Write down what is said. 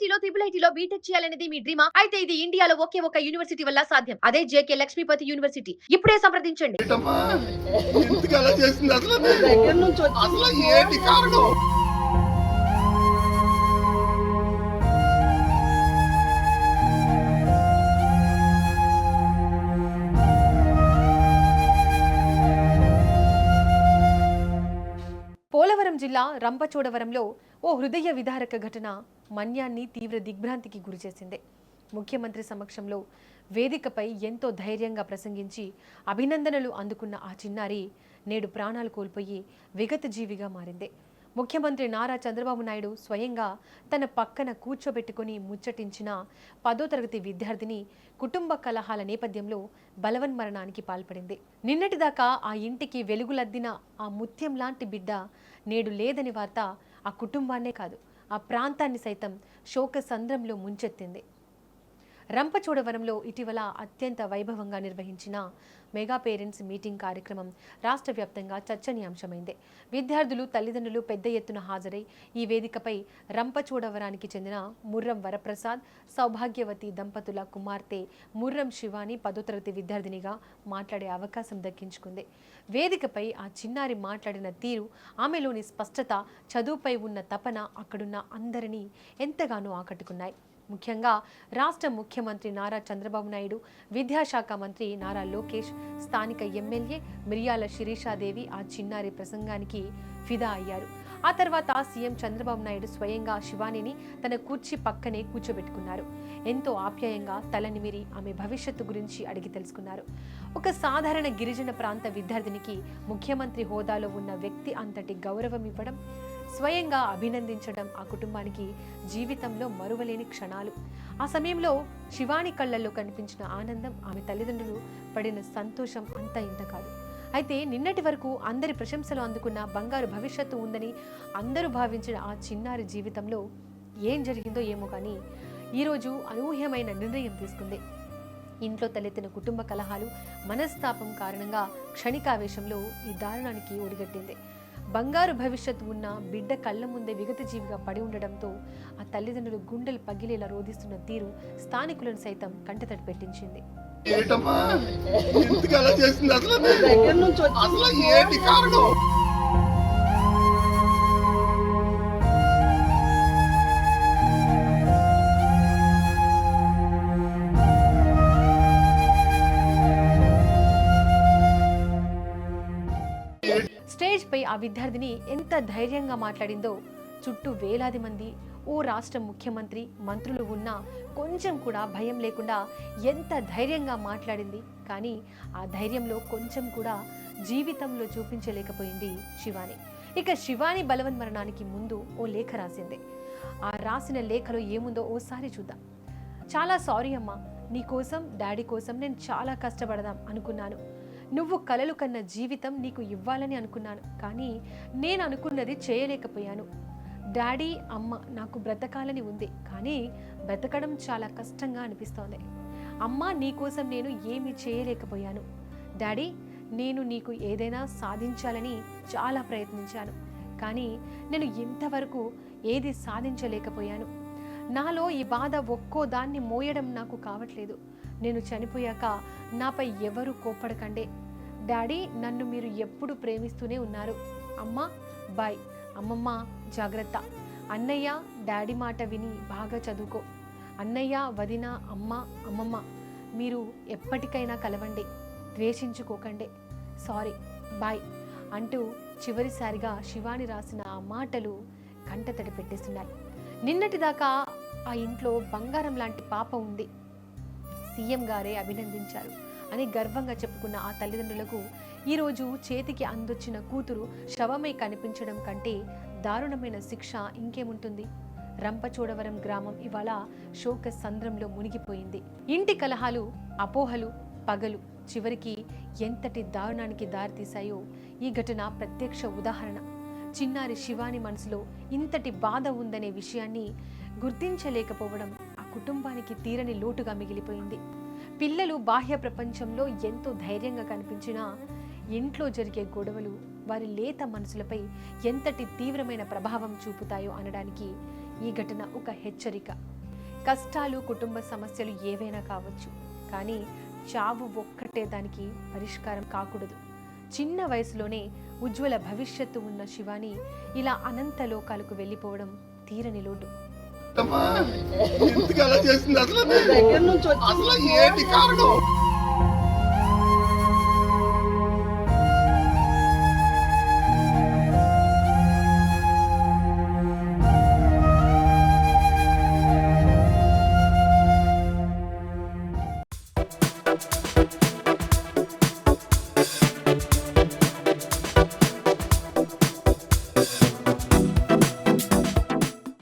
ఐఐటీలో IIITలో BTech చేయాలనేది మీ డ్రీమా? అయితే ఇది ఇండియాలో ఒకే ఒక యూనివర్సిటీ వల్ల సాధ్యం. అదే జేకే లక్ష్మీపతి యూనివర్సిటీ. ఇప్పుడే సంప్రదించండి. ఏంటమ్మా? ఎందుకు అలా చేసింది అసలు? అసలు ఏంటి కారణం? పోలవరం జిల్లా రంపచోడవరంలో ఓ హృదయ విదారక ఘటన మన్యాన్ని తీవ్ర దిగ్భ్రాంతికి గురిచేసింది. ముఖ్యమంత్రి సమక్షంలో వేదికపై ఎంతో ధైర్యంగా ప్రసంగించి అభినందనలు అందుకున్న ఆ చిన్నారి నేడు ప్రాణాలు కోల్పోయి విగత జీవిగా మారింది. ముఖ్యమంత్రి నారా చంద్రబాబు నాయుడు స్వయంగా తన పక్కన కూర్చోబెట్టుకుని ముచ్చటించిన 10వ తరగతి విద్యార్థిని కుటుంబ కలహాల నేపథ్యంలో బలవన్మరణానికి పాల్పడింది. నిన్నటిదాకా ఆ ఇంటికి వెలుగులద్దిన ఆ ముత్యం లాంటి బిడ్డ నేడు లేదని వార్త ఆ కుటుంబాన్నే కాదు, ఆ ప్రాంతాన్ని సైతం శోక సంద్రంలో ముంచెత్తింది. రంపచోడవరంలో ఇటీవల అత్యంత వైభవంగా నిర్వహించిన మెగా పేరెంట్స్ మీటింగ్ కార్యక్రమం రాష్ట్ర వ్యాప్తంగా చర్చనీయాంశమైంది. విద్యార్థులు, తల్లిదండ్రులు పెద్ద ఎత్తున హాజరై ఈ వేదికపై రంపచోడవరానికి చెందిన ముర్రం వరప్రసాద్, సౌభాగ్యవతి దంపతుల కుమార్తె ముర్రం శివాని 10వ తరగతి విద్యార్థినిగా మాట్లాడే అవకాశం దక్కించుకుంది. వేదికపై ఆ చిన్నారి మాట్లాడిన తీరు, ఆమెలోని స్పష్టత, చదువుపై ఉన్న తపన అక్కడున్న అందరినీ ఎంతగానో ఆకట్టుకున్నాయి. ముఖ్యంగా రాష్ట్ర ముఖ్యమంత్రి నారా చంద్రబాబు నాయుడు, విద్యాశాఖ మంత్రి నారా లోకేష్, స్థానిక ఎమ్మెల్యే మిర్యాల శిరీషాదేవి ఆ చిన్నారి ప్రసంగానికి ఫిదా అయ్యారు. ఆ తర్వాత సీఎం చంద్రబాబు నాయుడు స్వయంగా శివానిని తన కుర్చీ పక్కనే కూర్చోబెట్టుకున్నారు. ఎంతో ఆప్యాయంగా తలనిమిరి ఆమె భవిష్యత్తు గురించి అడిగి తెలుసుకున్నారు. ఒక సాధారణ గిరిజన ప్రాంత విద్యార్థినికి ముఖ్యమంత్రి హోదాలో ఉన్న వ్యక్తి అంతటి గౌరవం ఇవ్వడం, స్వయంగా అభినందించడం ఆ కుటుంబానికి జీవితంలో మరువలేని క్షణాలు. ఆ సమయంలో శివాని కళ్ళల్లో కనిపించిన ఆనందం, ఆమె తల్లిదండ్రులు పడిన సంతోషం అంతా ఇంత కాదు. అయితే నిన్నటి వరకు అందరి ప్రశంసలు అందుకున్న బంగారు భవిష్యత్తు ఉందని అందరూ భావించిన ఆ చిన్నారి జీవితంలో ఏం జరిగిందో ఏమో కానీ ఈరోజు అనూహ్యమైన నిర్ణయం తీసుకుంది. ఇంట్లో తలెత్తిన కుటుంబ కలహాలు, మనస్తాపం కారణంగా క్షణికావేశంలో ఈ దారుణానికి ఒడిగట్టింది. బంగారు భవిష్యత్తు ఉన్న బిడ్డ కళ్ళ ముందే విగత జీవిగా పడి ఉండడంతో ఆ తల్లిదండ్రులు గుండెలు పగిలేలా రోధిస్తున్న తీరు స్థానికులను సైతం కంటతడి పెట్టించింది. ఏంటమ్మా? ఎందుకు అలా చేసింది అసలు? అసలు ఏంటి కారణం? స్టేజ్ పై ఆ విద్యార్థిని ఎంత ధైర్యంగా మాట్లాడిందో చుట్టూ వేలాది మంది, ఓ రాష్ట్ర ముఖ్యమంత్రి, మంత్రులు ఉన్నా కొంచెం కూడా భయం లేకుండా ఎంత ధైర్యంగా మాట్లాడింది. కానీ ఆ ధైర్యంలో కొంచెం కూడా జీవితంలో చూపించలేకపోయింది శివాని. ఇక శివాని బలవన్మరణానికి ముందు ఓ లేఖ రాసింది. ఆ రాసిన లేఖలో ఏముందో ఓసారి చూద్దాం. చాలా సారీ అమ్మా, నీ కోసం, డాడీ కోసం నేను చాలా కష్టపడదాం అనుకున్నాను. నువ్వు కలలు కన్న జీవితం నీకు ఇవ్వాలని అనుకున్నాను, కానీ నేను అనుకున్నది చేయలేకపోయాను. డాడీ, అమ్మ, నాకు బ్రతకాలని ఉంది, కానీ బ్రతకడం చాలా కష్టంగా అనిపిస్తోంది. అమ్మ, నీకోసం నేను ఏమీ చేయలేకపోయాను. డాడీ, నేను నీకు ఏదైనా సాధించాలని చాలా ప్రయత్నించాను, కానీ నేను ఇంతవరకు ఏది సాధించలేకపోయాను. నాలో ఈ బాధ ఒక్కో దాన్ని మోయడం నాకు కావట్లేదు. నేను చనిపోయాక నాపై ఎవరు కోప్పడకండే. డాడీ, నన్ను మీరు ఎప్పుడు ప్రేమిస్తూనే ఉన్నారు. అమ్మ, బాయ్. అమ్మమ్మ, జాగ్రత్త. అన్నయ్య, డాడీ మాట విని బాగా చదువుకో. అన్నయ్య, వదిన, అమ్మ, అమ్మమ్మ, మీరు ఎప్పటికైనా కలవండి, ద్వేషించుకోకండి. సారీ, బాయ్ అంటూ చివరిసారిగా శివాని రాసిన ఆ మాటలు కంటతడి పెట్టేస్తున్నాయి. నిన్నటిదాకా ఆ ఇంట్లో బంగారం లాంటి పాప ఉంది, సీఎం గారే అభినందించారు అని గర్వంగా చెప్పుకున్న ఆ తల్లిదండ్రులకు ఈరోజు చేతికి అందొచ్చిన కూతురు శవమై కనిపించడం కంటే దారుణమైన శిక్ష ఇంకేముంటుంది. రంపచోడవరం గ్రామం ఇవాళ శోక సంద్రంలో మునిగిపోయింది. ఇంటి కలహాలు, అపోహలు, పగలు చివరికి ఎంతటి దారుణానికి దారితీశాయో ఈ ఘటన ప్రత్యక్ష ఉదాహరణ. చిన్నారి శివాని మనసులో ఇంతటి బాధ ఉందనే విషయాన్ని గుర్తించలేకపోవడం ఆ కుటుంబానికి తీరని లోటుగా మిగిలిపోయింది. పిల్లలు బాహ్య ప్రపంచంలో ఎంతో ధైర్యంగా కనిపించినా ఇంట్లో జరిగే గొడవలు వారి లేత మనసులపై ఎంతటి తీవ్రమైన ప్రభావం చూపుతాయో అనడానికి ఈ ఘటన ఒక హెచ్చరిక. కష్టాలు, కుటుంబ సమస్యలు ఏవైనా కావచ్చు, కానీ చావు ఒక్కటే దానికి పరిష్కారం కాకూడదు. చిన్న వయసులోనే ఉజ్వల భవిష్యత్తు ఉన్న శివాని ఇలా అనంత లోకాలకు వెళ్ళిపోవడం తీరని లోటు. ఎందుకు అలా చేసింది అసలు ఏంటి కారణం?